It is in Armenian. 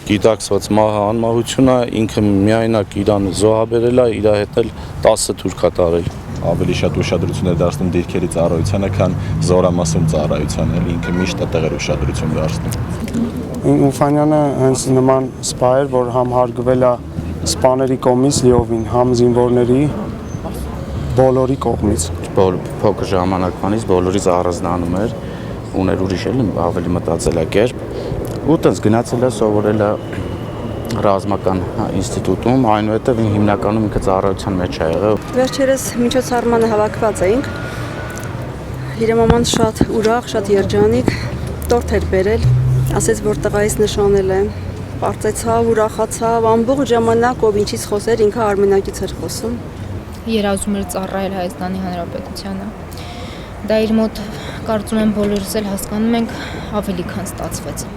գիտակցված մահը անմահություն է, ինքը միայնակ իրան զոհաբերել է, իր հետ էլ 10 թուրք է տարել։ Ավելի շատ ուշադրություն է դարձնում դիրքերի ծառայությանը, քան զորամասում ծառայությանը, ինքը միշտ է տեղեր ուշադրություն դարձնում։ Ուֆանյանը հենց նման սպա էր, որ համ հարգվել է սպաների կողմից լիովին, համ զինվորների բոլորի կողմից։ Փոքր ժամանակվանից բոլորից առանձնանում էր, ուներ ուրիշ էլ ավելի մտածելակերպ, ու տենց գնացել է սովորել է ռազմական ինստիտուտում, այնուհետև հիմնականում ինքը ծառայության մեջ է եղել։ Վերջերս միջոցառմանը հավաքված էինք։ Իրեմաման շատ ուրախ, շատ երջանիկ, տորթ էր բերել, ասեց, որ տղայից նշանել է։ Պարծեցավ, ուրախացավ, ամբողջ ժամանակ ով ինչից խոսեր, ինքը արմենակից էր խոսում։ Երազում էր ծառայել Հայաստանի Հանրապետությանը։ Դա իր մոտ կարծում եմ բոլորս էլ հասկանում ենք ավելի քան ստացվեց։